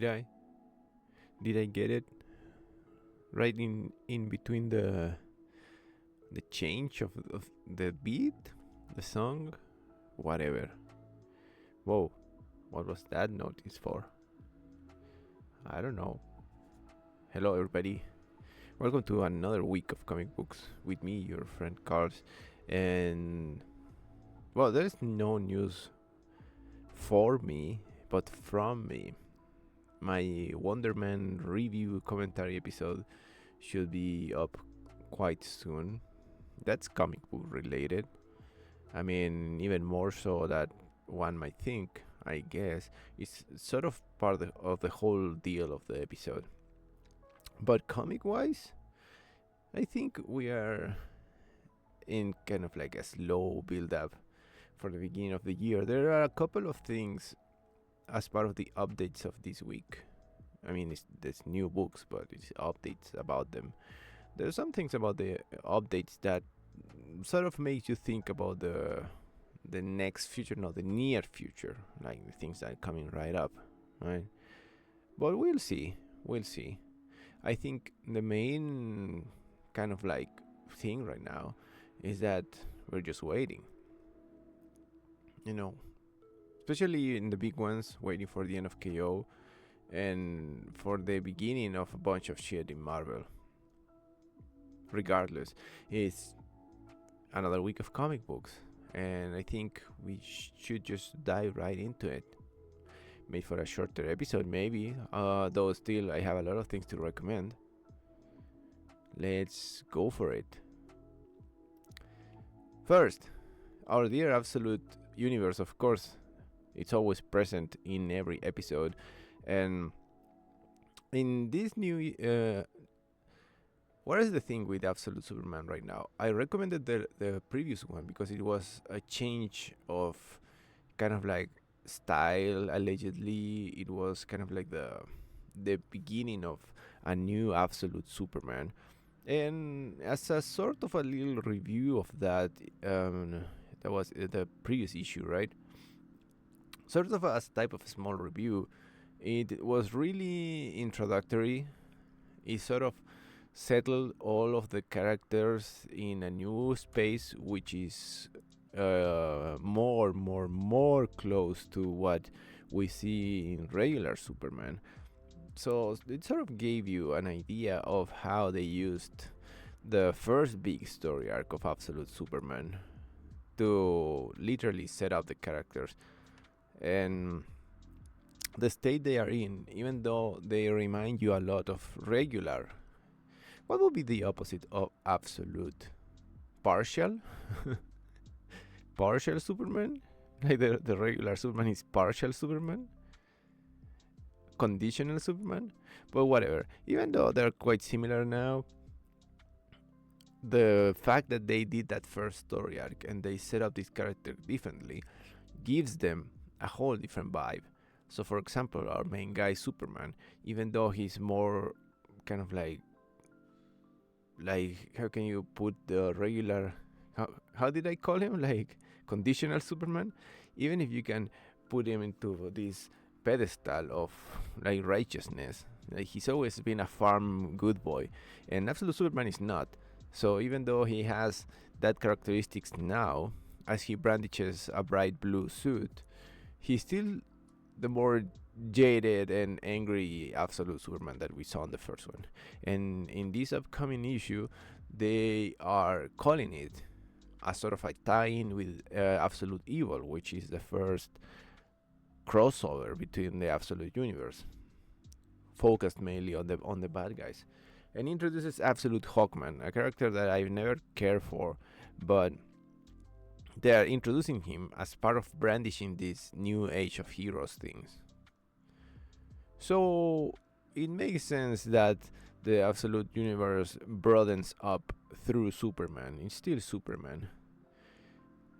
Did I? Did I get it? Right in between the change of the beat, the song, whatever. Whoa, what was that notice for? I don't know. Hello, everybody. Welcome to another week of comic books with me, your friend Carlz. And well, there's no news for me, but from me. My Wonder Man review commentary episode should be up quite soon. That's comic book related. I mean, even more so that one might think, I guess, it's sort of part of the whole deal of the episode. But comic wise, I think we are in kind of like a slow build up for the beginning of the year. There are a couple of things as part of the updates of this week. I mean, there's new books, but it's updates about them. There are some things about the updates that sort of makes you think about the next future, not the near future, like the things that are coming right up, right? But we'll see. I think the main kind of like thing right now is that we're just waiting. You know, especially in the big ones, waiting for the end of KO and for the beginning of a bunch of shit in Marvel. Regardless, it's another week of comic books, and I think we should just dive right into it. Made for a shorter episode, maybe, though still I have a lot of things to recommend. Let's go for it. First, our dear Absolute Universe, of course, it's always present in every episode, and in this new what is the thing with Absolute Superman right now? I recommended the previous one because it was a change of kind of like style. Allegedly, it was kind of like the beginning of a new Absolute Superman. And as a sort of a little review of that, that was the previous issue, right? Sort of a type of small review. It was really introductory. It sort of settled all of the characters in a new space, which is more close to what we see in regular Superman. So it sort of gave you an idea of how they used the first big story arc of Absolute Superman to literally set up the characters and the state they are in, even though they remind you a lot of regular. What would be the opposite of absolute? Partial? Partial Superman? Like the regular Superman is partial Superman? Conditional Superman? But whatever. Even though they're quite similar now, the fact that they did that first story arc and they set up this character differently gives them a whole different vibe. So for example, our main guy Superman, even though he's more kind of like how can you put the regular, how did I call him, like conditional Superman? Even if you can put him into this pedestal of like righteousness, like he's always been a farm good boy, and Absolute Superman is not. So even though he has that characteristics now, as he brandishes a bright blue suit, he's still the more jaded and angry Absolute Superman that we saw in the first one. And in this upcoming issue, they are calling it a sort of a tie-in with Absolute Evil, which is the first crossover between the Absolute Universe, focused mainly on the bad guys, and introduces Absolute Hawkman, a character that I've never cared for, but they are introducing him as part of brandishing this new age of heroes things. So it makes sense that the Absolute Universe broadens up through Superman. It's still Superman.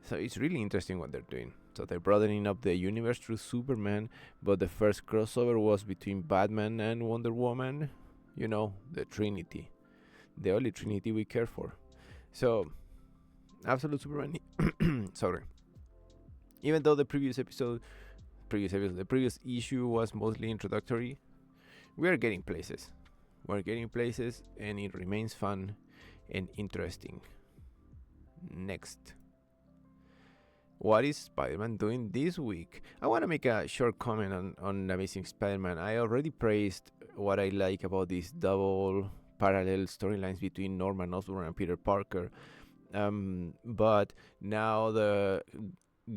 So it's really interesting what they're doing. So they're broadening up the universe through Superman, but the first crossover was between Batman and Wonder Woman. You know, the Trinity. The only Trinity we care for. So Absolute Superman sorry. Even though the previous issue was mostly introductory, We are getting places. We're getting places, and it remains fun and interesting. Next. What is Spider-Man doing this week? I want to make a short comment on Amazing Spider-Man. I already praised what I like about these double parallel storylines between Norman Osborn and Peter Parker. But now the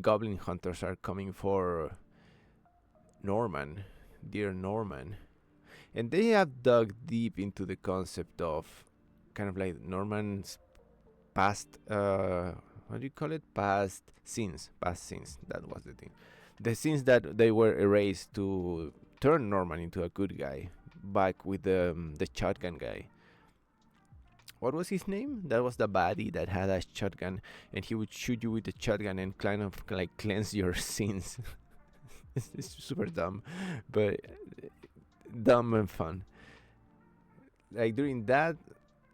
Goblin Hunters are coming for Norman, dear Norman. And they have dug deep into the concept of kind of like Norman's past, what do you call it? Past sins. That was the thing. The sins that they were erased to turn Norman into a good guy. Back with the shotgun guy. What was his name? That was the baddie that had a shotgun, and he would shoot you with the shotgun and kind of like cleanse your sins. It's super dumb, but dumb and fun. Like during that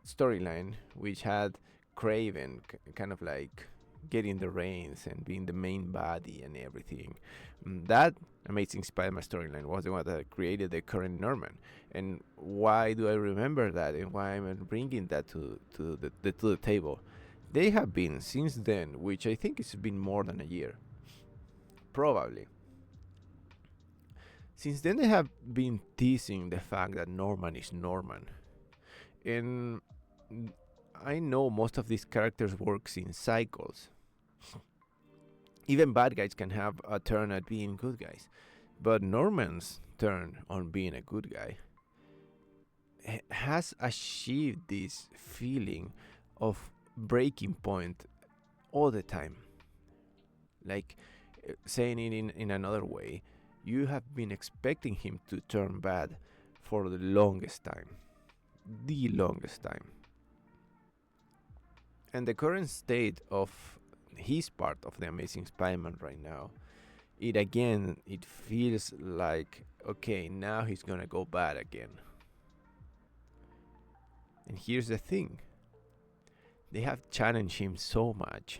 storyline, which had Craven kind of like getting the reins and being the main body and everything, that Amazing Spider-Man storyline was the one that created the current Norman. And why do I remember that, and why am I bringing that to the table? They have been since then, which I think it's been more than a year, probably. Since then, they have been teasing the fact that Norman is Norman, and I know most of these characters works in cycles. Even bad guys can have a turn at being good guys, but Norman's turn on being a good guy has achieved this feeling of breaking point all the time. Like, saying it in another way, you have been expecting him to turn bad for the longest time. The longest time. And the current state of his part of the Amazing Spider-Man right now, it feels like, okay, now he's gonna go bad again. And here's the thing. They have challenged him so much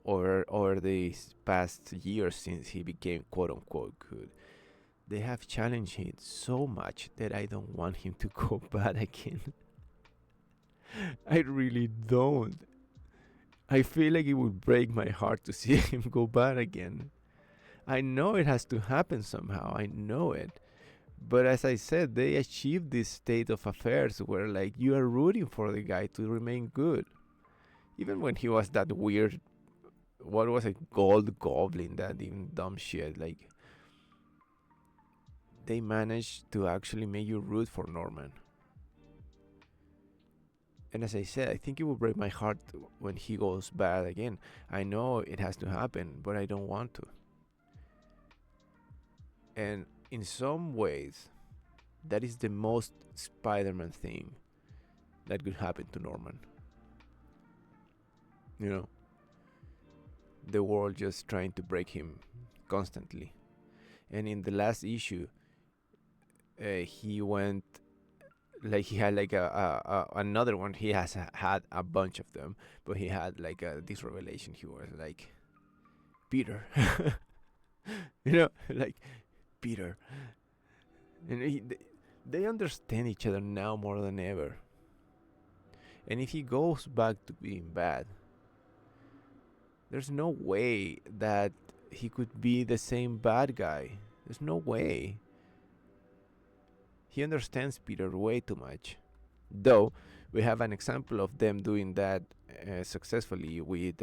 over these past years since he became quote-unquote good. They have challenged him so much that I don't want him to go bad again. I really don't. I feel like it would break my heart to see him go bad again. I know it has to happen somehow. I know it. But as I said, they achieved this state of affairs where like you are rooting for the guy to remain good. Even when he was that weird, what was it, gold goblin, that even dumb shit, like they managed to actually make you root for Norman. And as I said, I think it will break my heart when he goes bad again. I know it has to happen, but I don't want to. And in some ways, that is the most Spider-Man thing that could happen to Norman. You know, the world just trying to break him constantly. And in the last issue, he went like he had like another one. He has had a bunch of them, but he had like this revelation. He was like, Peter, you know, like Peter, and they understand each other now more than ever. And if he goes back to being bad, there's no way that he could be the same bad guy. There's no way. He understands Peter way too much. Though, we have an example of them doing that successfully with,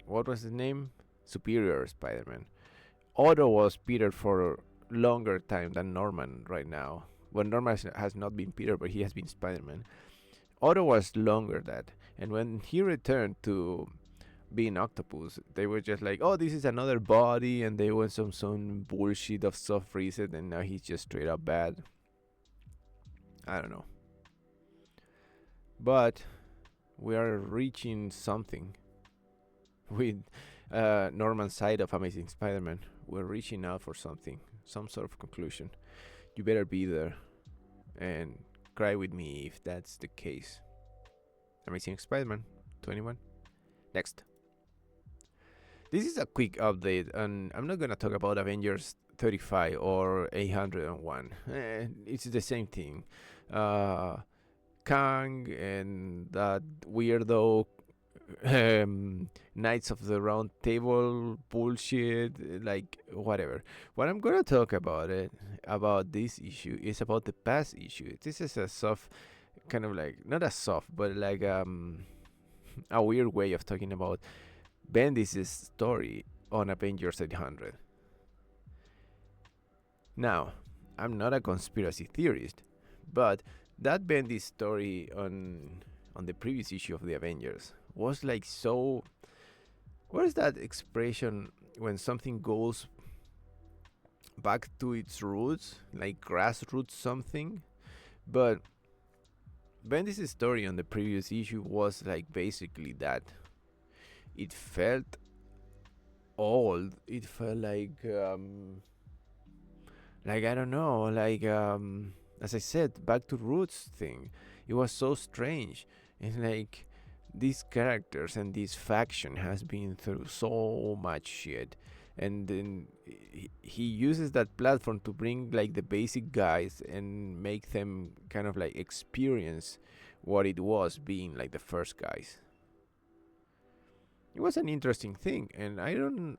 what was his name? Superior Spider-Man. Otto was Peter for longer time than Norman right now. Well, Norman has not been Peter, but he has been Spider-Man. Otto was longer that. And when he returned to being Octopus, they were just like, oh, this is another body, and they went some bullshit of soft reset, and now he's just straight up bad. I don't know. But we are reaching something with Norman's side of Amazing Spider-Man. We're reaching out for something, some sort of conclusion. You better be there and cry with me if that's the case. Amazing Spider-Man 21. Next. This is a quick update, and I'm not gonna talk about Avengers 35 or 801. It's the same thing. Uh, Kang and that weirdo Knights of the Round Table bullshit, like whatever. What I'm gonna talk about this issue is about the past issue. This is a soft, kind of like not a soft, but like a weird way of talking about Bendis' story on Avengers 800. Now, I'm not a conspiracy theorist, but that Bendis story on the previous issue of the Avengers was like so. What is that expression when something goes back to its roots, like grassroots something? But Bendis' story on the previous issue was like basically that. It felt old. It felt like I don't know, as I said, back to roots thing. It was so strange. It's like these characters and this faction has been through so much shit, and then he uses that platform to bring like the basic guys and make them kind of like experience what it was being like the first guys. It was an interesting thing, and I'm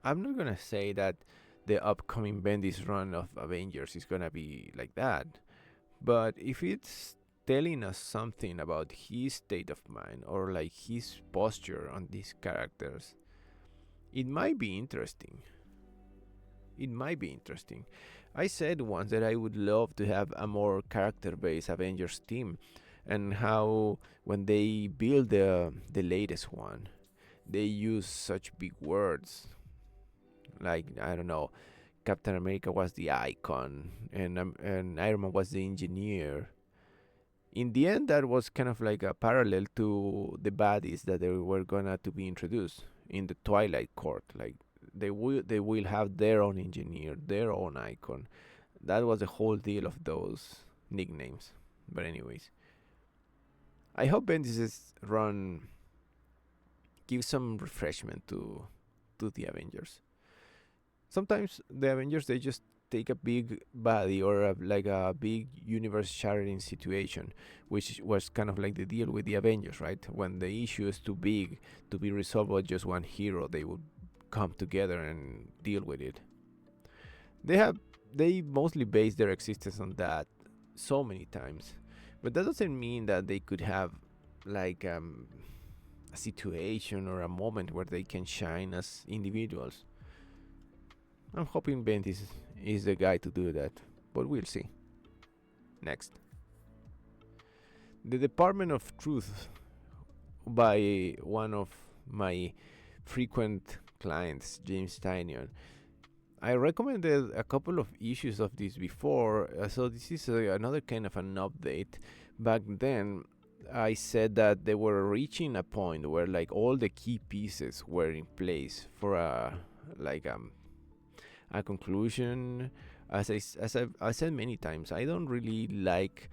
not gonna say that the upcoming Bendis run of Avengers is gonna be like that, but if it's telling us something about his state of mind or like his posture on these characters, it might be interesting. It might be interesting. I said once that I would love to have a more character-based Avengers team, and how when they build the latest one, they use such big words like I don't know, Captain America was the icon, and Iron Man was the engineer. In the end, that was kind of like a parallel to the baddies that they were gonna to be introduced in the Twilight Court. Like they will have their own engineer, their own icon. That was the whole deal of those nicknames. But anyways, I hope Bendis' run gives some refreshment to the Avengers. Sometimes the Avengers they just take a big body or like a big universe shattering situation, which was kind of like the deal with the Avengers, right? When the issue is too big to be resolved by just one hero, they would come together and deal with it. They mostly base their existence on that so many times, but that doesn't mean that they could have like a situation or a moment where they can shine as individuals. I'm hoping Bendis is the guy to do that, but we'll see. Next. The Department of Truth by one of my frequent clients, James Tynion. I recommended a couple of issues of this before, so this is another kind of an update. Back then, I said that they were reaching a point where like all the key pieces were in place for a conclusion. I said many times, I don't really like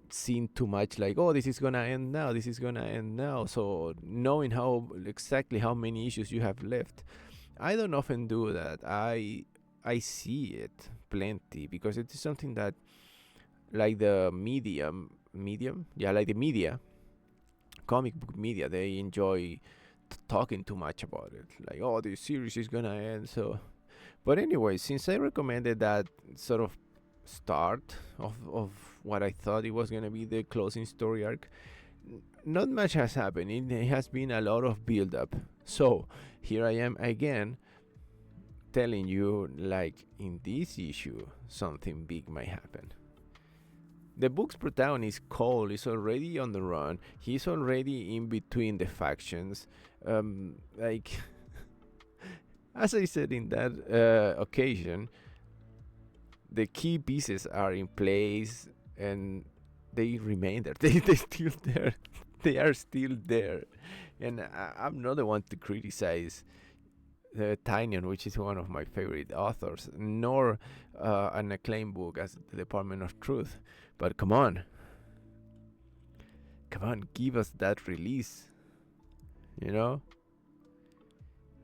seeing too much like, oh, this is gonna end now, this is gonna end now. So knowing how exactly how many issues you have left, I don't often do that. I see it plenty because it is something that like the medium, yeah, like the media, comic book media, they enjoy talking too much about it. Like, oh, this series is gonna end. So, but anyway, since I recommended that sort of start of what I thought it was gonna be the closing story arc, not much has happened. It has been a lot of build up. So here I am again telling you, like, in this issue something big might happen. The book's protagonist Cole is already on the run. He's already in between the factions. Like as I said in that occasion, the key pieces are in place and they remain there. They still there. They are still there. And I'm not the one to criticize Tynion, which is one of my favorite authors, nor an acclaimed book as The Department of Truth. But come on, give us that release. You know,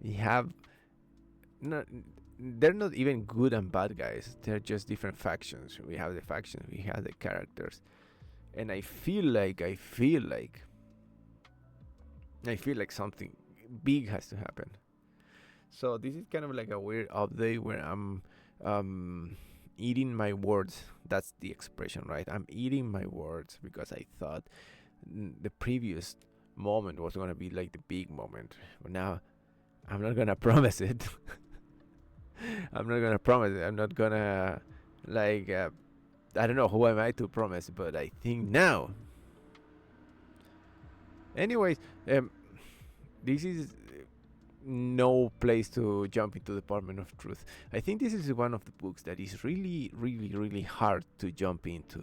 we have not. they're not even good and bad guys. They're just different factions. We have the factions, we have the characters, and I feel like something big has to happen. So this is kind of like a weird update where I'm eating my words. That's the expression, right? I'm eating my words because I thought the previous moment was gonna be like the big moment, but now I'm not gonna promise it. I'm not gonna promise it. I'm not gonna like I don't know who am I to promise, but I think now. Anyways, um, this is no place to jump into the Department of Truth. I think this is one of the books that is really, really, really hard to jump into.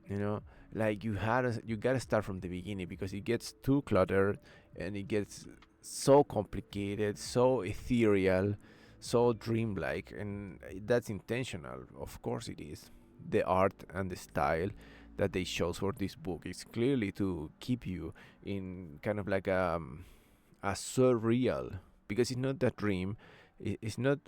You know, like you gotta start from the beginning because it gets too cluttered and it gets so complicated, so ethereal, so dreamlike, and that's intentional. Of course, it is. The art and the style that they chose for this book is clearly to keep you in kind of like a surreal, because it's not a dream. It's not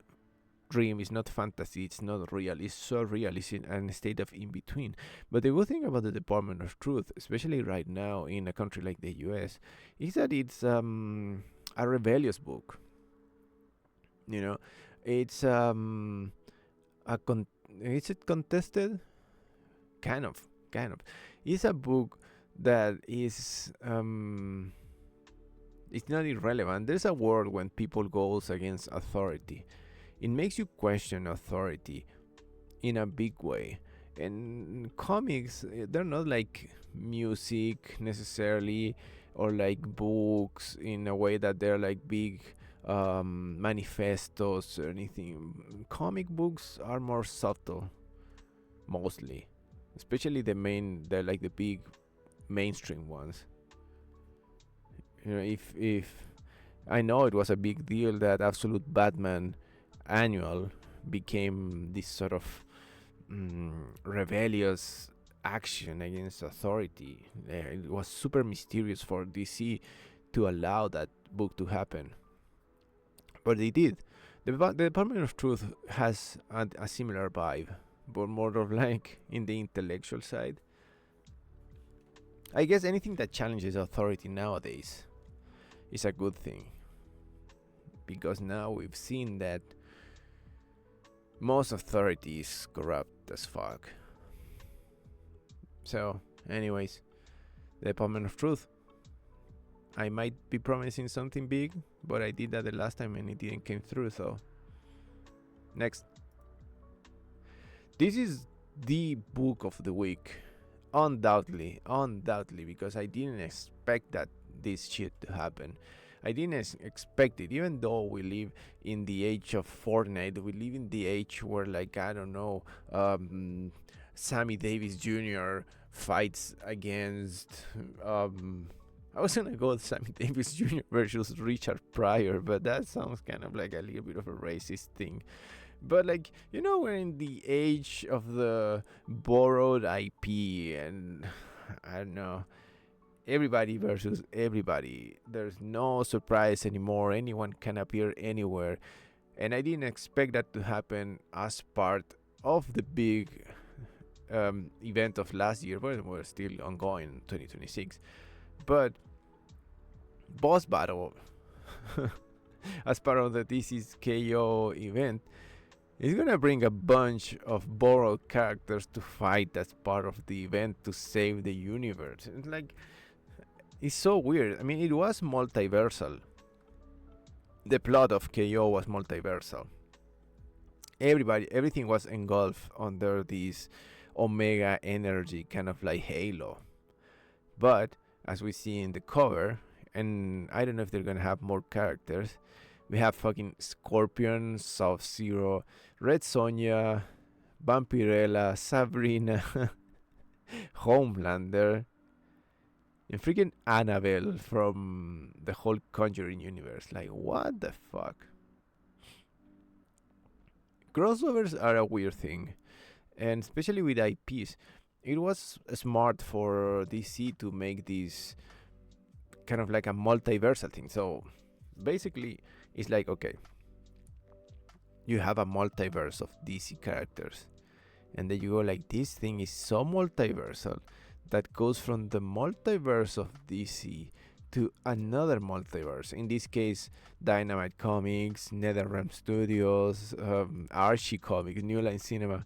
dream, it's not fantasy, it's not real, it's surreal, it's in a state of in between. But the good thing about the Department of Truth, especially right now in a country like the US, is that it's a rebellious book. You know, it's is it contested? Kind of. It's a book that is it's not irrelevant. There's a world when people goes against authority. It makes you question authority in a big way. And comics, they're not like music necessarily, or like books in a way that they're like big manifestos or anything. Comic books are more subtle, mostly, especially they're like the big mainstream ones. You know, if I know it was a big deal that Absolute Batman Annual became this sort of rebellious action against authority. It was super mysterious for DC to allow that book to happen, but they did. The Department of Truth has a similar vibe, but more of like in the intellectual side. I guess anything that challenges authority nowadays is a good thing, because now we've seen that most authority is corrupt as fuck. So, anyways, the Department of Truth. I might be promising something big, but I did that the last time and it didn't come through, so next. This is the book of the week. Undoubtedly, because I didn't expect that this shit to happen. I didn't expect it, even though we live in the age of Fortnite. We live in the age where, like, I don't know, Sammy Davis Jr. fights against. I was gonna go with Sammy Davis Jr. versus Richard Pryor, but that sounds kind of like a little bit of a racist thing. But, like, you know, we're in the age of the borrowed IP, and I don't know, everybody versus everybody. There's no surprise anymore. Anyone can appear anywhere. And I didn't expect that to happen as part of the big event of last year, but we're still ongoing in 2026. But boss battle as part of the DC's KO event is gonna bring a bunch of borrowed characters to fight as part of the event to save the universe. It's like, it's so weird. I mean, it was multiversal. The plot of KO was multiversal. Everything was engulfed under this Omega energy, kind of like Halo. But as we see in the cover, and I don't know if they're gonna have more characters, we have fucking Scorpion, Sub-Zero, Red Sonja, Vampirella, Sabrina, Homelander, and freaking Annabelle from the whole Conjuring universe. Like, what the fuck? Crossovers are a weird thing, and especially with IPs. It was smart for DC to make this kind of like a multiversal thing. So basically, it's like, okay, you have a multiverse of DC characters, and then you go like, this thing is so multiversal that goes from the multiverse of DC to another multiverse. In this case, Dynamite Comics, NetherRealm Studios, Archie Comics, New Line Cinema.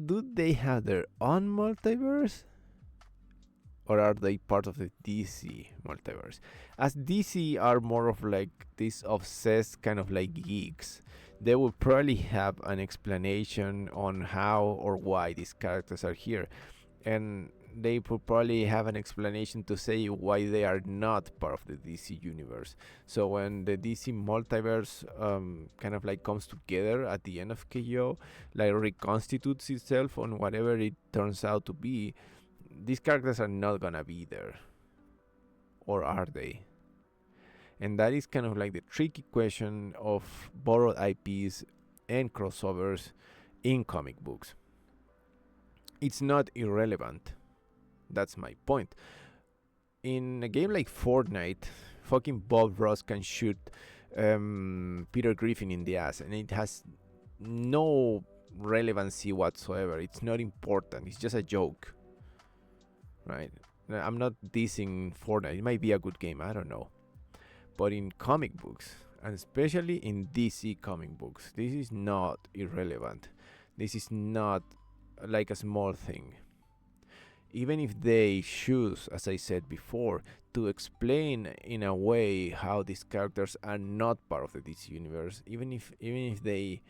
Do they have their own multiverse? Or are they part of the DC multiverse? As DC are more of like these obsessed kind of like geeks, they will probably have an explanation on how or why these characters are here, and they will probably have an explanation to say why they are not part of the DC universe. So when the DC multiverse kind of like comes together at the end of KO, like reconstitutes itself on whatever it turns out to be, these characters are not gonna be there, or are they? And that is kind of like the tricky question of borrowed IPs and crossovers in comic books. It's not irrelevant. That's my point. In a game like Fortnite, fucking Bob Ross can shoot Peter Griffin in the ass, and it has no relevancy whatsoever. It's not important. It's just a joke. Right? I'm not dissing Fortnite. It might be a good game. I don't know. But in comic books, and especially in DC comic books, this is not irrelevant. This is not like a small thing. Even if they choose, as I said before, to explain in a way how these characters are not part of the DC universe, even if they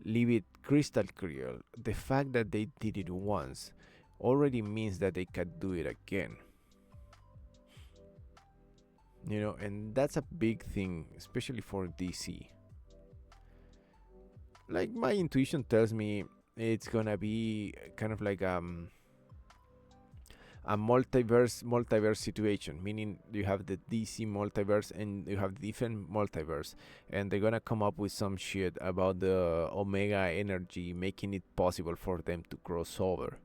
leave it crystal clear, the fact that they did it once already means that they can do it again. You know, and that's a big thing, especially for DC. Like, my intuition tells me it's gonna be kind of like a multiverse situation, meaning you have the DC multiverse and you have different multiverse, and they're gonna come up with some shit about the Omega energy, making it possible for them to cross over.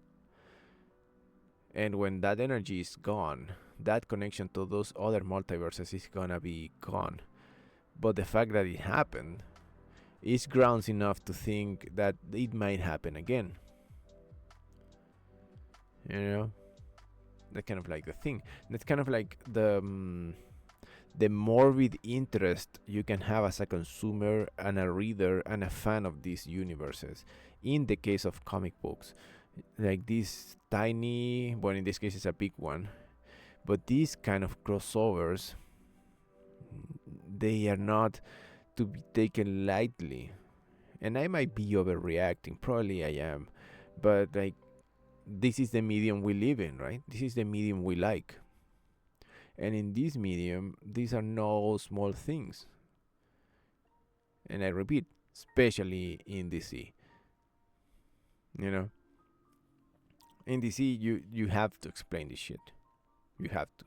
And when that energy is gone, that connection to those other multiverses is gonna be gone. But the fact that it happened is grounds enough to think that it might happen again. You know? That's kind of like the thing. That's kind of like the morbid interest you can have as a consumer and a reader and a fan of these universes. In the case of comic books, like this tiny, well, in this case it's a big one, but these kind of crossovers, they are not to be taken lightly. And I might be overreacting, probably I am, but like, this is the medium we live in, right? This is the medium we like. And in this medium, these are no small things. And I repeat, especially in DC. You know? In DC, you have to explain this shit. You have to.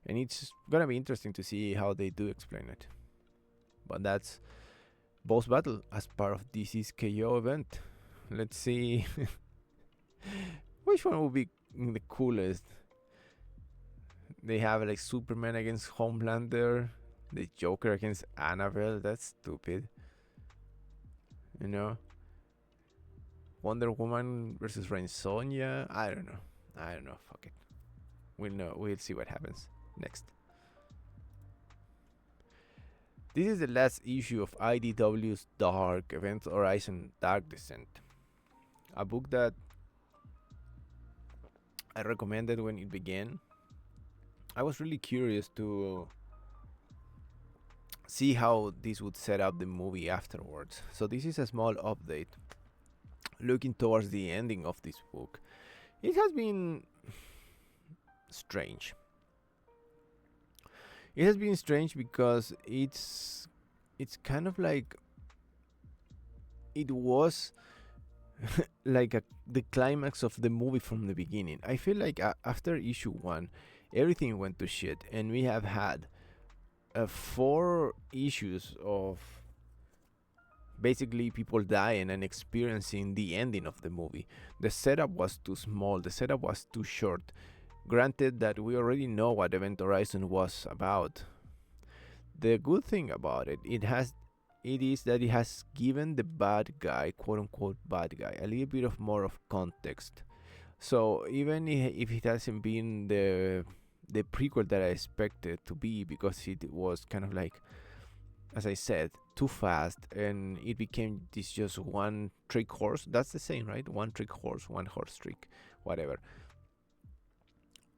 And it's gonna be interesting to see how they do explain it. But that's boss battle as part of DC's KO event. Let's see which one will be the coolest. They have like Superman against Homelander, the Joker against Annabelle. That's stupid. You know? Wonder Woman versus Reign Sonya. I don't know. Fuck it. We'll see what happens next. This is the last issue of IDW's Dark Event Horizon Dark Descent. A book that I recommended when it began. I was really curious to see how this would set up the movie afterwards. So this is a small update looking towards the ending of this book. It has been strange. It has been strange because it's kind of like it was like the climax of the movie from the beginning. I feel like after issue 1, everything went to shit, and we have had 4 issues of basically people dying and experiencing the ending of the movie. The setup was too small, the setup was too short. Granted that we already know what Event Horizon was about. The good thing about it, it has it is that it has given the bad guy, quote unquote bad guy, a little bit of more of context. So even if it hasn't been the prequel that I expected to be, because it was kind of like, as I said, too fast, and it became this just one trick horse. That's the same, right? One trick horse, one horse trick, whatever.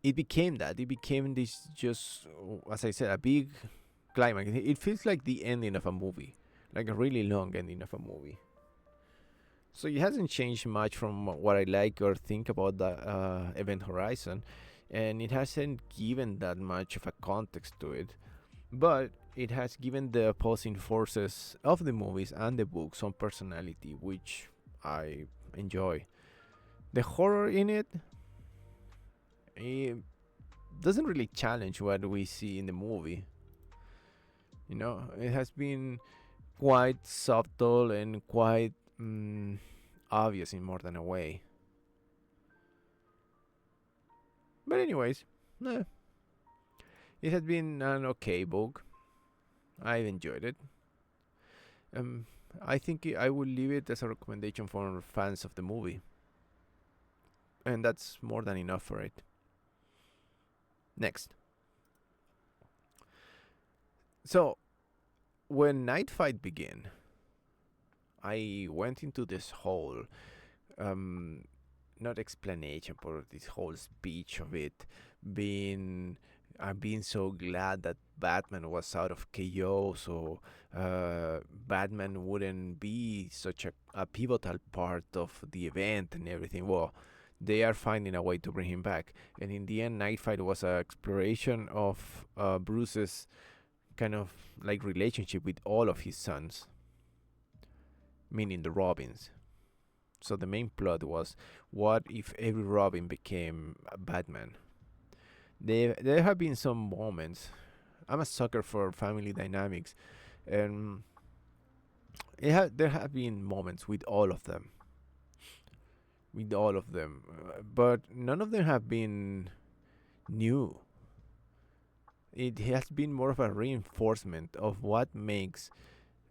It became that. It became this just, as I said, a big climax. It feels like the ending of a movie, like a really long ending of a movie. So it hasn't changed much from what I like or think about the Event Horizon, and it hasn't given that much of a context to it. But it has given the opposing forces of the movies and the books some personality, which I enjoy. The horror in it doesn't really challenge what we see in the movie. You know, it has been quite subtle and quite obvious in more than a way. But anyways, eh, it has been an okay book. I've enjoyed it. Um, I think I will leave it as a recommendation for fans of the movie, and that's more than enough for it. Next, so when Knightfight began, I went into this whole um, not explanation, but this whole speech of it being. I'm being so glad that Batman was out of KO, so Batman wouldn't be such a pivotal part of the event and everything. Well, they are finding a way to bring him back, and in the end, Nightfight was an exploration of Bruce's kind of like relationship with all of his sons, meaning the Robins. So the main plot was, what if every Robin became a Batman? There have been some moments. I'm a sucker for family dynamics, and there have been moments with all of them, but none of them have been new. It has been more of a reinforcement of what makes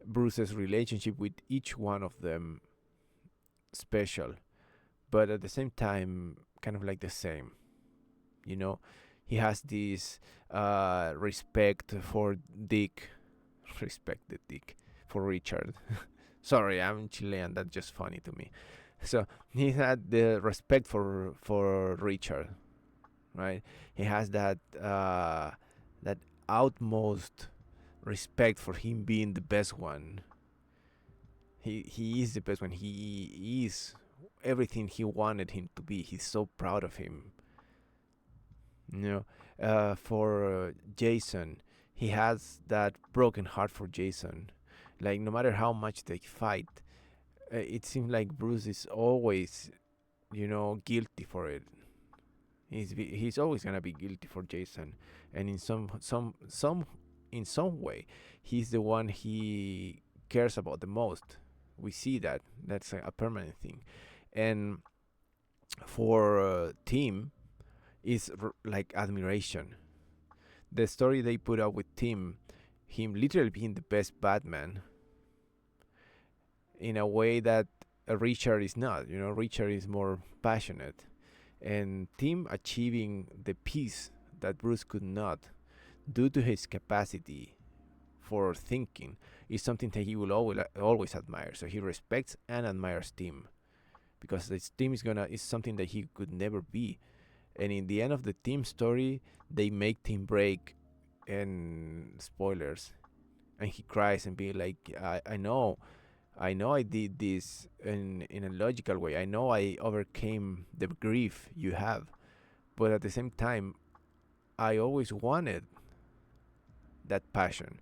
Bruce's relationship with each one of them special, but at the same time, kind of like the same. You know, he has this respect for Dick, respect the Dick for Richard. Sorry, I'm Chilean. That's just funny to me. So he had the respect for Richard, right? He has that utmost respect for him being the best one. He is the best one. He is everything he wanted him to be. He's so proud of him. You know, for Jason, he has that broken heart for Jason. Like no matter how much they fight, it seems like Bruce is always, guilty for it. He's always gonna be guilty for Jason, and in some way, he's the one he cares about the most. We see that that's a permanent thing, and for Tim, is like admiration. The story they put out with Tim, him literally being the best Batman, in a way that Richard is not. Richard is more passionate, and Tim achieving the peace that Bruce could not, due to his capacity for thinking, is something that he will always admire. So he respects and admires Tim, because this Tim is something that he could never be. And in the end of the Tim story, they make Tim break, and spoilers, and he cries and be like, I know I did this in a logical way. I know I overcame the grief you have, but at the same time, I always wanted that passion.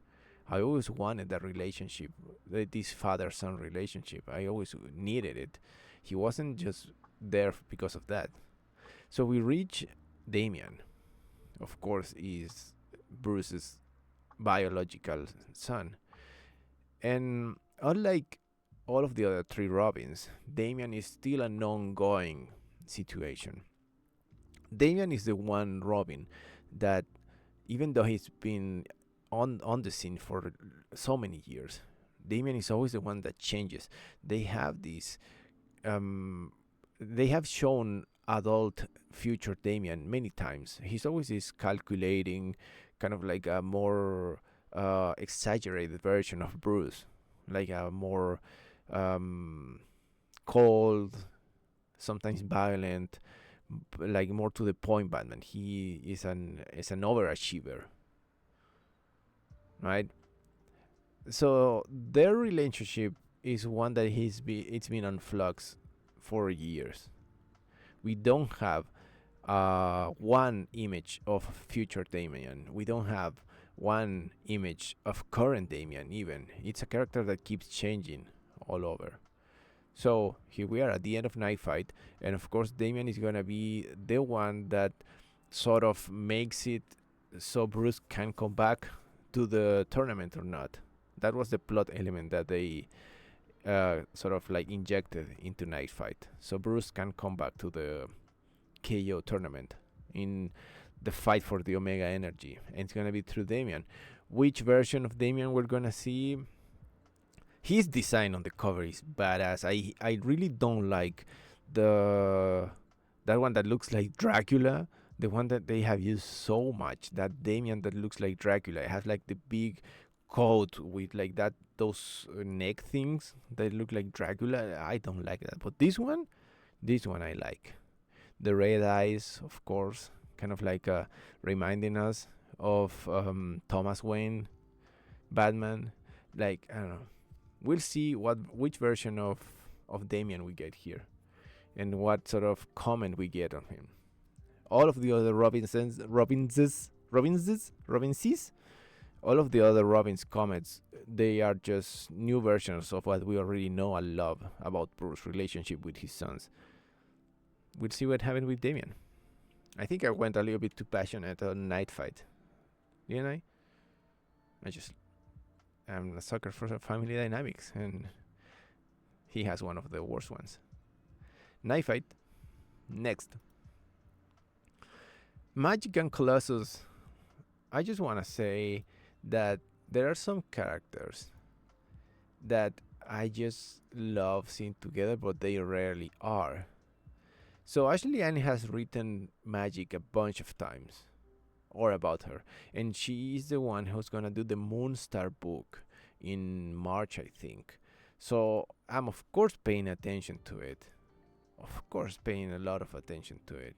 I always wanted that relationship, this father-son relationship. I always needed it. He wasn't just there because of that. So we reach Damien. Of course, is Bruce's biological son, and unlike all of the other three Robins, Damian is still an ongoing situation. Damian is the one Robin that, even though he's been on the scene for so many years, Damien is always the one that changes. They have these they have shown adult future Damien many times. He's always this calculating, kind of like a more exaggerated version of Bruce, like a more cold, sometimes violent, like more to the point Batman. He is an overachiever, right? So their relationship is one that it's been on flux for years. We don't have one image of future Damien. We don't have one image of current Damien. Even it's a character that keeps changing all over. So here we are at the end of Knightfight, and of course Damien is gonna be the one that sort of makes it so Bruce can come back to the tournament or not. That was the plot element that they sort of like injected into Knightfight, so Bruce can come back to the KO tournament in the fight for the Omega Energy, and it's gonna be through Damien. Which version of Damien we're gonna see? His design on the cover is badass. I really don't like the that one that looks like Dracula, the one that they have used so much. That Damien that looks like Dracula. It has like the big coat with like that those neck things that look like Dracula. I don't like that. But this one I like. The red eyes, of course, kind of like reminding us of Thomas Wayne Batman. Like, I don't know. We'll see which version of Damien we get here, and what sort of comment we get on him. All of the other Robinses, all of the other Robin's comments, they are just new versions of what we already know and love about Bruce's relationship with his sons. We'll see what happens with Damien. I think I went a little bit too passionate on Knightfight. Didn't I? I'm a sucker for family dynamics, and he has one of the worst ones. Knightfight. Next. Magik and Colossus. I just want to say that there are some characters that I just love seeing together, but they rarely are. So Ashley Ann has written Magik a bunch of times, or about her, and she is the one who's gonna do the Moonstar book in March, I think. So I'm of course paying attention to it, of course paying a lot of attention to it.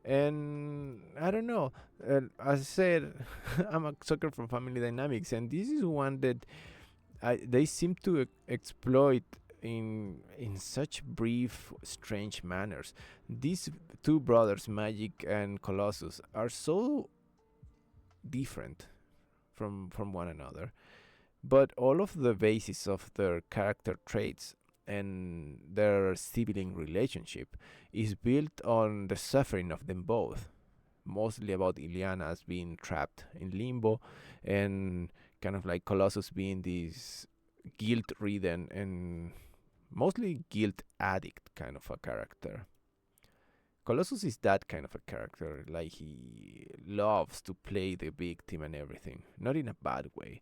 And I don't know, as I said, I'm a sucker for family dynamics, and this is one that they seem to exploit in such brief, strange manners. These two brothers, Magik and Colossus, are so different from one another, but all of the basis of their character traits and their sibling relationship is built on the suffering of them both, mostly about Ileana as being trapped in limbo, and kind of like Colossus being this guilt-ridden and mostly guilt addict kind of a character. Colossus is that kind of a character, like he loves to play the victim and everything, not in a bad way,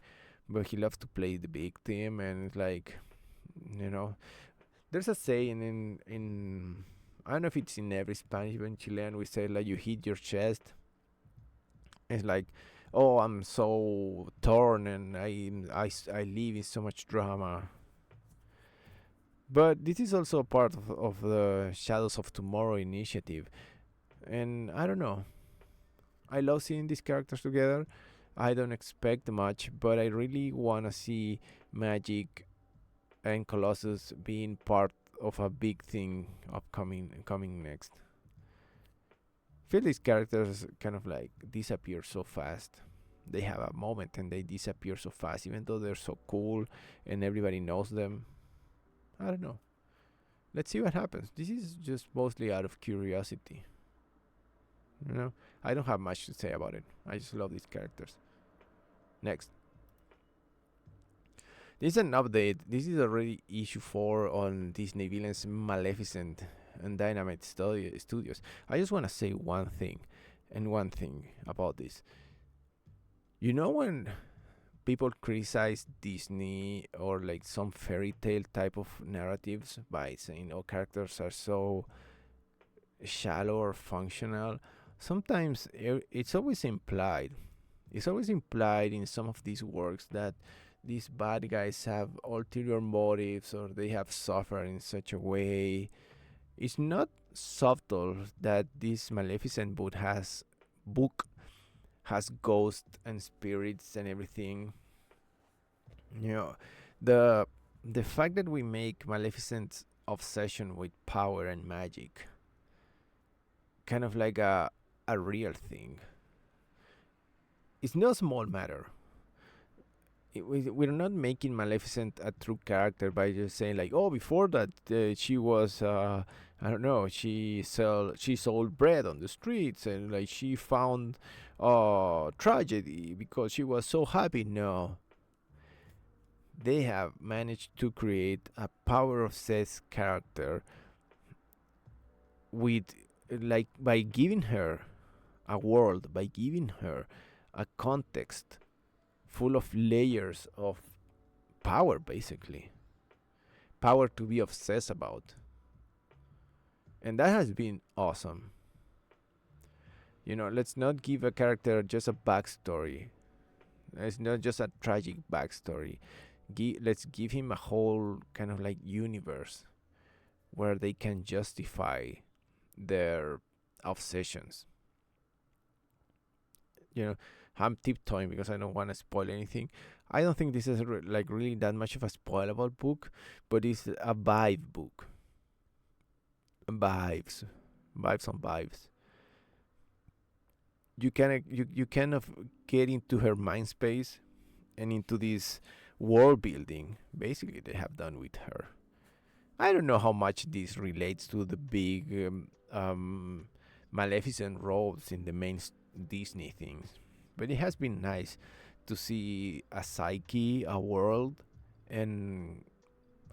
but he loves to play the victim, and it's like, you know, there's a saying in I don't know if it's in every Spanish, but in Chilean we say like you hit your chest. It's like, oh, I'm so torn and I live in so much drama. But this is also a part of the Shadows of Tomorrow initiative. And I don't know. I love seeing these characters together. I don't expect much, but I really want to see Magik and Colossus being part of a big thing coming next. Feel these characters kind of like disappear so fast. They have a moment and they disappear so fast, even though they're so cool and everybody knows them. I don't know. Let's see what happens. This is just mostly out of curiosity. You know, I don't have much to say about it. I just love these characters. Next. This is an update. This is already issue 4 on Disney Villains Maleficent and Dynamite Studios. I just want to say one thing about this. You know when people criticize Disney or like some fairy tale type of narratives by saying, "Oh, characters are so shallow or functional." Sometimes it's always implied. It's always implied in some of these works that these bad guys have ulterior motives or they have suffered in such a way. It's not subtle that this Maleficent book has ghosts and spirits and everything. You know, the the fact that we make Maleficent's obsession with power and magic kind of like a real thing. It's no small matter. We're not making Maleficent a true character by just saying like, oh, before that she was I don't know, she sold bread on the streets and like she found tragedy because she was so happy. No, they have managed to create a power obsessed character with like by giving her a world, by giving her a context full of layers of power, basically power to be obsessed about, and that has been awesome. Let's not give a character just a backstory. It's not just a tragic backstory. Let's give him a whole kind of like universe where they can justify their obsessions. you know I'm tiptoeing because I don't want to spoil anything. I don't think this is like really that much of a spoilable book, but it's a vibe book. Vibes on vibes. You kind of get into her mind space and into this world building basically they have done with her. I don't know how much this relates to the big Maleficent roles in the main Disney things, but it has been nice to see a psyche, a world, and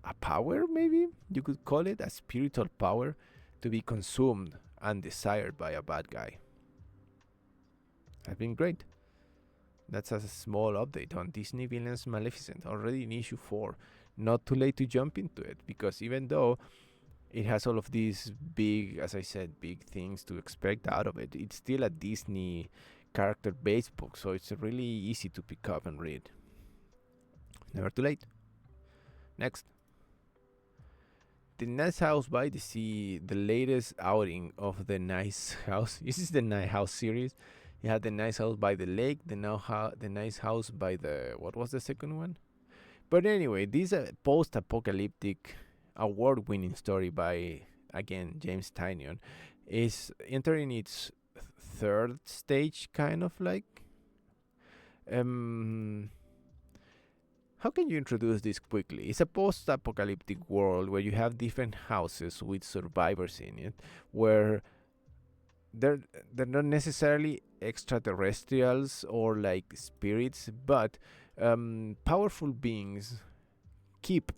a power, maybe you could call it a spiritual power, to be consumed and desired by a bad guy. Has been great. That's a small update on Disney Villains Maleficent, already in issue 4. Not too late to jump into it, because even though it has all of these big, as I said, big things to expect out of it, it's still a Disney character based book, so it's really easy to pick up and read. Never too late. Next. The Nice House by the Sea, the latest outing of the Nice House. This is the Nice House series. You had the Nice House by the Lake, the Nice House by the, what was the second one? But anyway, this post-apocalyptic, award-winning story by, again, James Tynion is entering its third stage, kind of like. How can you introduce this quickly? It's a post-apocalyptic world where you have different houses with survivors in it, where they're not necessarily extraterrestrials or like spirits, but powerful beings keep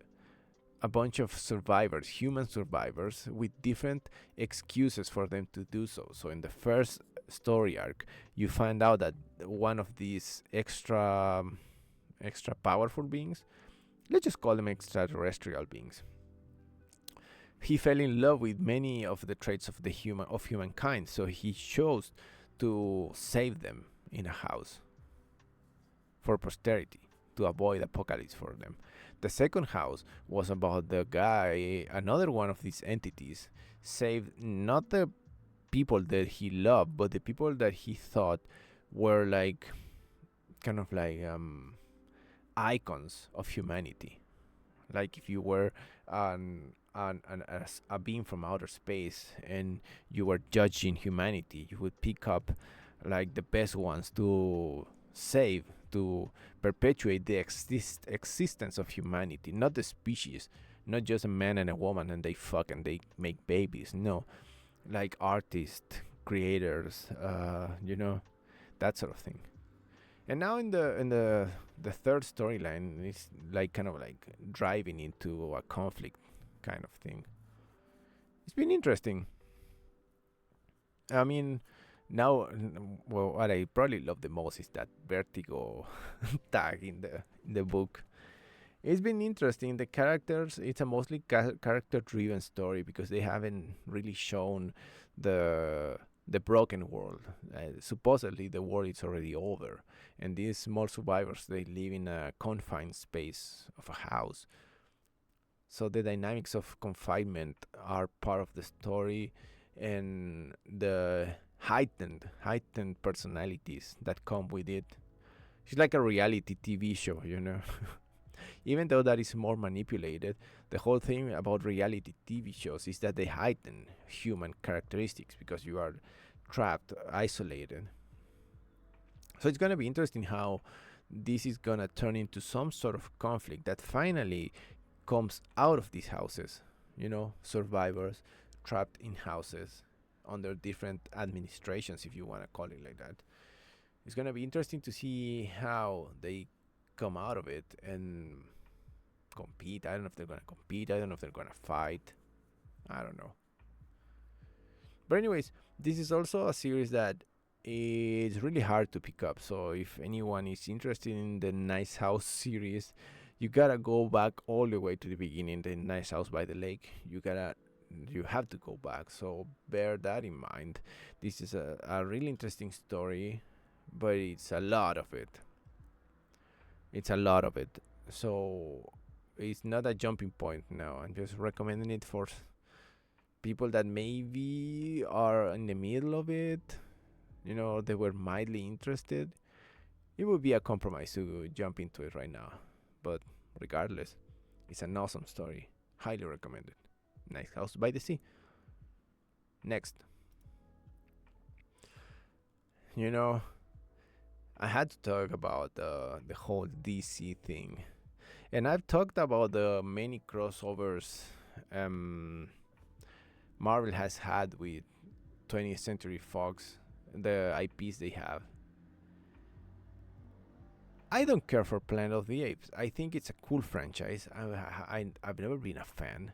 a bunch of survivors, human survivors, with different excuses for them to do so. So in the first story arc, you find out that one of these extra powerful beings, let's just call them extraterrestrial beings, he fell in love with many of the traits of humankind, so he chose to save them in a house for posterity, to avoid apocalypse for them. The second house was about the guy, another one of these entities, saved not the people that he loved, but the people that he thought were like kind of like icons of humanity. Like if you were a being from outer space and you were judging humanity, you would pick up like the best ones to save, to perpetuate the existence of humanity, not the species, not just a man and a woman and they fuck and they make babies. No, like artists, creators, that sort of thing. And now in the third storyline, it's like kind of like driving into a conflict kind of thing. It's been interesting. I mean, Now, well, what I probably love the most is that vertigo tag in the book. It's been interesting. The characters, it's a mostly character driven story because they haven't really shown the the broken world. Supposedly, the war is already over, and these small survivors they live in a confined space of a house. So the dynamics of confinement are part of the story, and the heightened personalities that come with it. It's like a reality TV show, you know. Even though that is more manipulated, the whole thing about reality TV shows is that they heighten human characteristics because you are trapped, isolated. So it's going to be interesting how this is going to turn into some sort of conflict that finally comes out of these houses. You know, survivors trapped in houses under different administrations, if you want to call it like that. It's going to be interesting to see how they come out of it and compete. I don't know if they're gonna compete. I don't know if they're gonna fight. I don't know. But anyways, this is also a series that is really hard to pick up. So if anyone is interested in the Nice House series, you gotta go back all the way to the beginning. The Nice House by the Lake. You have to go back. So bear that in mind. This is a really interesting story, but it's a lot of it. It's a lot of it. So it's not a jumping point now. I'm just recommending it for people that maybe are in the middle of it, you know, they were mildly interested. It would be a compromise to jump into it right now. But regardless, it's an awesome story. Highly recommended. Nice House by the Sea. Next. You know, I had to talk about the whole DC thing. And I've talked about the many crossovers um, Marvel has had with 20th Century Fox, the IPs they have. I don't care for Planet of the Apes. I think it's a cool franchise. I've never been a fan.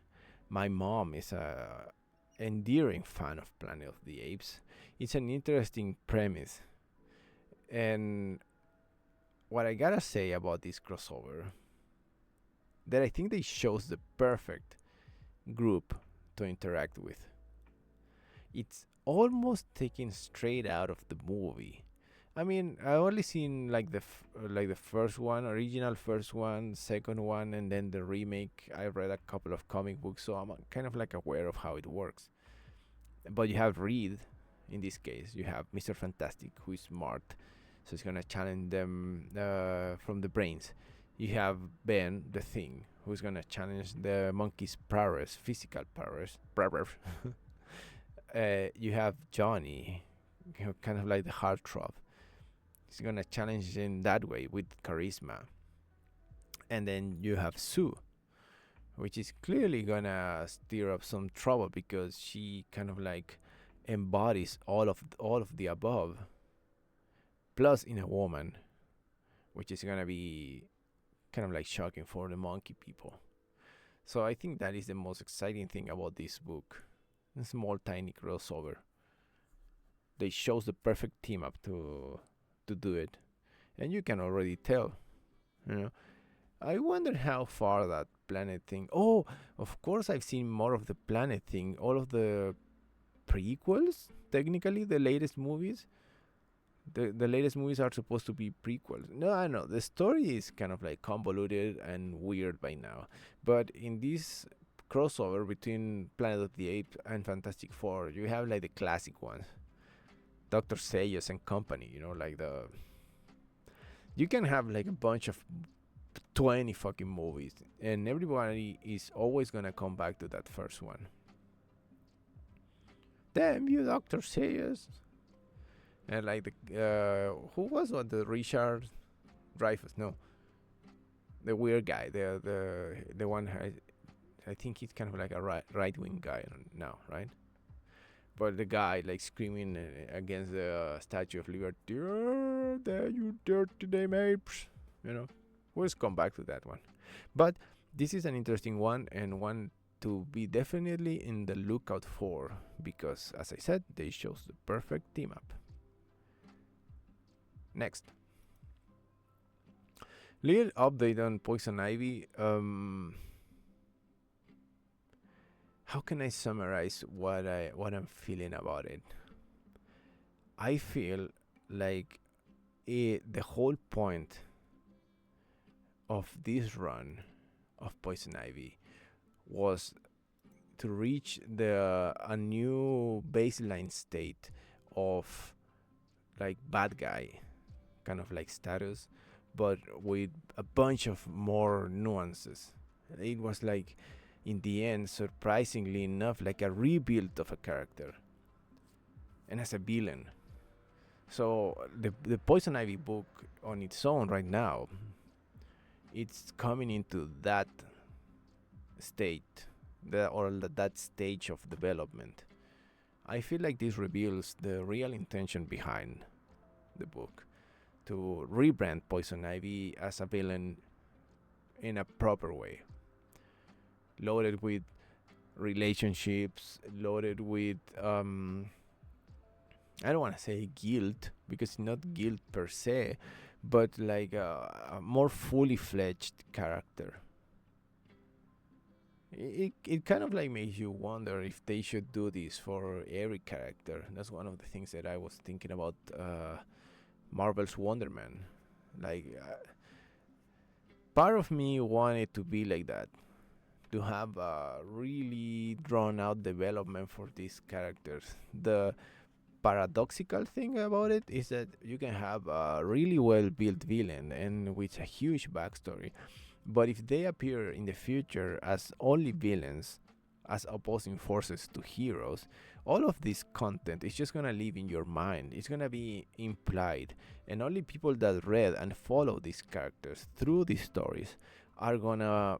My mom is a endearing fan of Planet of the Apes. It's an interesting premise. And what I gotta say about this crossover, that I think they chose the perfect group to interact with. It's almost taken straight out of the movie. I mean, I only seen like the first one, original first one, second one, and then the remake. I read a couple of comic books, so I'm kind of like aware of how it works. But you have Reed, in this case, you have Mr. Fantastic, who is smart, so he's gonna challenge them from the brains. You have Ben, the Thing, who's gonna challenge the monkey's prowess, physical prowess. You have Johnny, kind of like the heartthrob. He's gonna challenge in that way with charisma. And then you have Sue, which is clearly gonna stir up some trouble because she kind of like embodies all of the above, plus in a woman, which is gonna be kind of like shocking for the monkey people. So I think that is the most exciting thing about this book. A small tiny crossover. They chose the perfect team up to do it, and you can already tell. You know, I wonder how far that planet thing. Oh, of course I've seen more of the planet thing. All of the prequels, technically the latest movies. The latest movies are supposed to be prequels. No, I know the story is kind of like convoluted and weird by now, but in this crossover between Planet of the Apes and Fantastic Four, you have like the classic ones, Doctor Sayers and company. You know, like the you can have like a bunch of 20 fucking movies, and everybody is always gonna come back to that first one. Damn you, Doctor Sayers! And like the who was on the Richard Dreyfuss? No, the weird guy, the one I think he's kind of like a right wing guy now, right? But the guy like screaming against the Statue of Liberty, "Oh, there you dirty damn apes," you know. We'll just come back to that one, but this is an interesting one and one to be definitely in the lookout for because, as I said, they chose the perfect team up. Next, little update on Poison Ivy. How can I summarize what I'm feeling about it? I feel like the whole point of this run of Poison Ivy was to reach a new baseline state of like bad guy kind of like status, but with a bunch of more nuances. It was like, in the end, surprisingly enough, like a rebuild of a character and as a villain. So the Poison Ivy book on its own right now, it's coming into that state, that stage of development. I feel like this reveals the real intention behind the book, to rebrand Poison Ivy as a villain in a proper way, loaded with relationships, loaded with I don't want to say guilt, because it's not guilt per se, but like a more fully fledged character. It kind of like makes you wonder if they should do this for every character. That's one of the things that I was thinking about Marvel's Wonder Man. Like, part of me wanted to be like that, to have a really drawn out development for these characters. The paradoxical thing about it is that you can have a really well built villain and with a huge backstory, but if they appear in the future as only villains, as opposing forces to heroes, all of this content is just gonna live in your mind. It's gonna be implied, and only people that read and follow these characters through these stories are gonna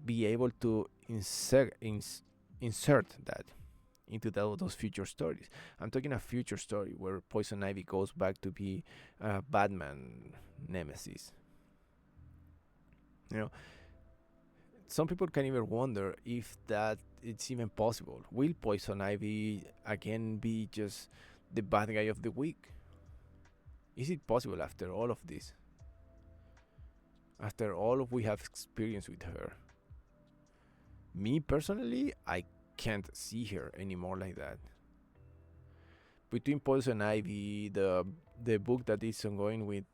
be able to insert that into those future stories. I'm talking a future story where Poison Ivy goes back to be Batman nemesis. You know, some people can even wonder if that it's even possible. Will Poison Ivy again be just the bad guy of the week? Is it possible after all of this? After all we have experienced with her? Me personally, I can't see her anymore like that. Between Poison Ivy, the book that is ongoing with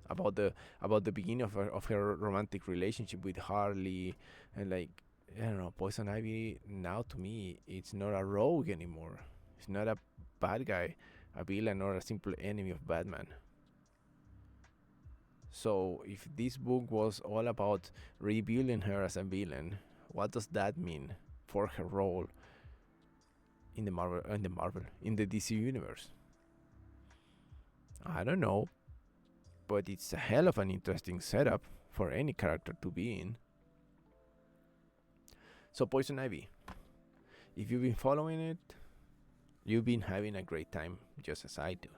about the beginning of her romantic relationship with Harley, and like, I don't know, Poison Ivy now to me, it's not a rogue anymore. It's not a bad guy, a villain, or a simple enemy of Batman. So if this book was all about rebuilding her as a villain, what does that mean for her role in the DC universe? I don't know, but it's a hell of an interesting setup for any character to be in. So Poison Ivy, if you've been following it, you've been having a great time, just as I do.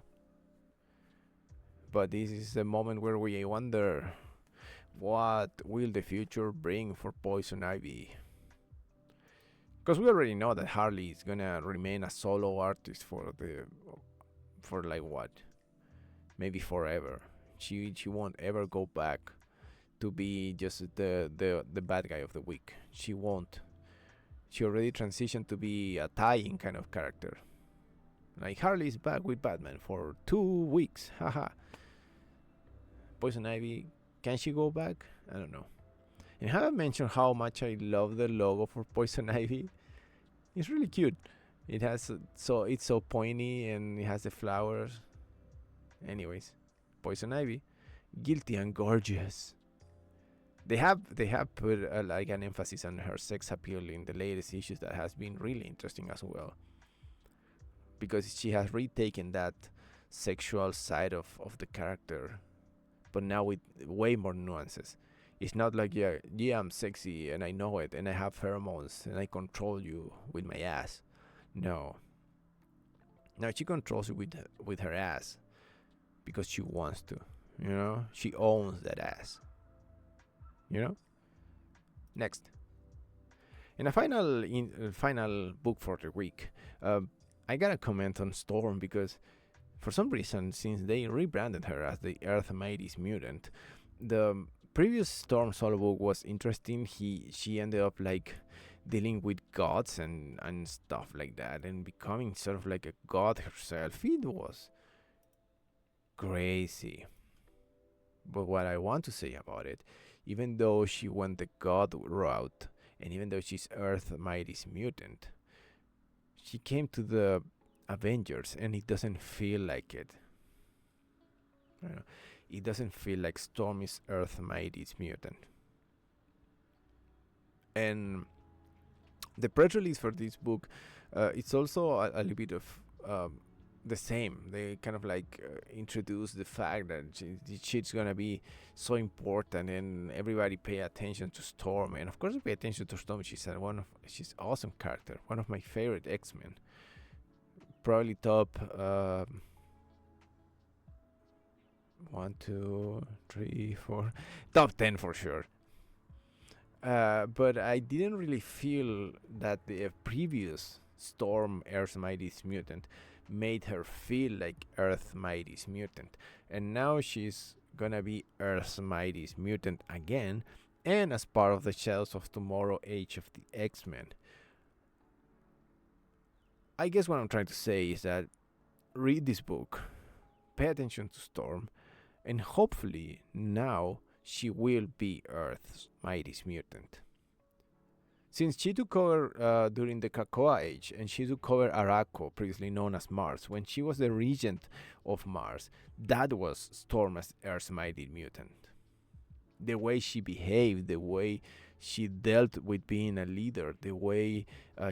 But this is the moment where we wonder, what will the future bring for Poison Ivy? Because we already know that Harley is gonna remain a solo artist for like what, maybe forever. She won't ever go back to be just the bad guy of the week. She won't. She already transitioned to be a tie-in kind of character. Like, Harley's back with Batman for 2 weeks. Haha. Poison Ivy, can she go back? I don't know. And I haven't mentioned how much I love the logo for Poison Ivy. It's really cute. It has it's so pointy, and it has the flowers. Anyways, Poison Ivy, guilty and gorgeous. They have put like an emphasis on her sex appeal in the latest issues that has been really interesting as well, because she has retaken that sexual side of the character, but now with way more nuances. It's not like, yeah, I'm sexy and I know it and I have pheromones and I control you with my ass. No. Now she controls you with her ass because she wants to. You know, she owns that ass. You know. Next, in a final book for the week, I gotta comment on Storm, because for some reason, since they rebranded her as the Earth Mightiest Mutant, the previous Storm solo book was interesting. She ended up like dealing with gods and stuff like that, and becoming sort of like a god herself. It was crazy. But what I want to say about it, even though she went the god route, and even though she's Earth Mightiest Mutant, she came to the Avengers, and it doesn't feel like it. You know, it doesn't feel like Storm is Earth Mightiest Mutant. And the press release for this book, it's also a little bit of the same. They kind of like introduce the fact that she's gonna be so important, and everybody pay attention to Storm. And of course, we pay attention to Storm. She's awesome character, one of my favorite X-Men. Probably top 1, 2, 3, 4, top 10 for sure. But I didn't really feel that the previous Storm, Earth's Mightiest Mutant, made her feel like Earth's Mightiest Mutant. And now she's gonna be Earth's Mightiest Mutant again, and as part of the Shadows of Tomorrow Age of the X-Men. I guess what I'm trying to say is that read this book, pay attention to Storm, and hopefully now she will be Earth's Mightiest Mutant. Since she took over during the Krakoa Age, and she took over Arakko, previously known as Mars, when she was the regent of Mars, that was Storm as Earth's Mighty Mutant. The way she behaved, the way she dealt with being a leader, the way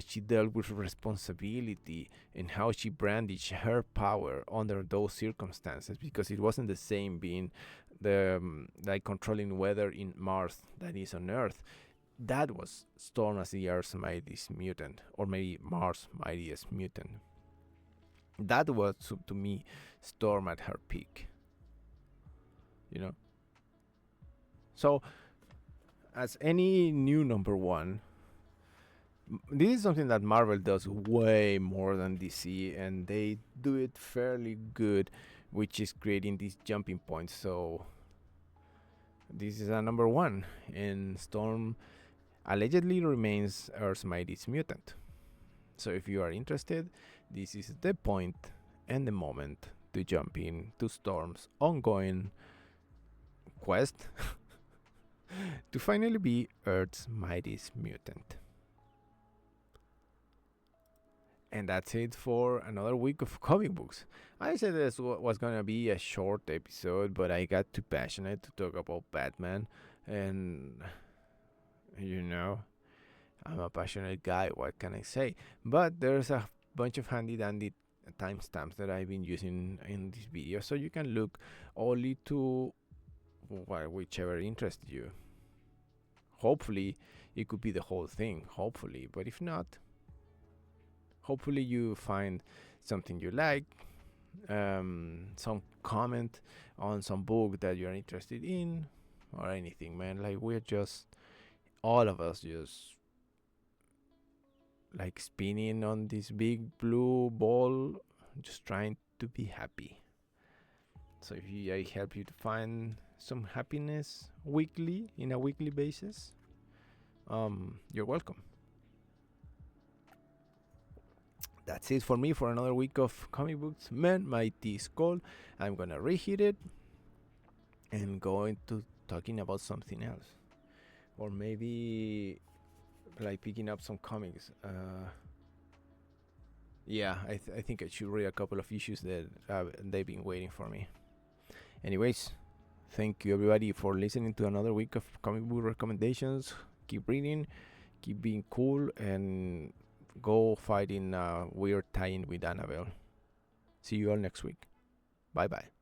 she dealt with responsibility, and how she brandished her power under those circumstances, because it wasn't the same being the like controlling weather in Mars that is on Earth. That was Storm as the Earth's Mightiest Mutant, or maybe Mars' Mightiest Mutant. That was, to me, Storm at her peak. You know? So, as any new number one, this is something that Marvel does way more than DC, and they do it fairly good, which is creating these jumping points. So, this is a number one, and Storm allegedly remains Earth's Mightiest Mutant. So if you are interested, this is the point and the moment to jump in to Storm's ongoing quest to finally be Earth's Mightiest Mutant. And that's it for another week of comic books. I said this was gonna be a short episode, but I got too passionate to talk about Batman, and you know, I'm a passionate guy, what can I say? But there's a bunch of handy dandy timestamps that I've been using in this video, so you can look only to whichever interests you. Hopefully it could be the whole thing, hopefully, but if not, hopefully you find something you like, some comment on some book that you're interested in, or anything, man. Like, we're just, all of us just like spinning on this big blue ball, just trying to be happy. So if I help you to find some happiness weekly, in a weekly basis, you're welcome. That's it for me for another week of comic books. Man, my tea is cold. I'm gonna reheat it and go into talking about something else. Or maybe like picking up some comics. Yeah, I think I should read a couple of issues that they've been waiting for me. Anyways, thank you everybody for listening to another week of comic book recommendations. Keep reading, keep being cool, and go fight in weird tie-in with Annabelle. See you all next week. Bye bye.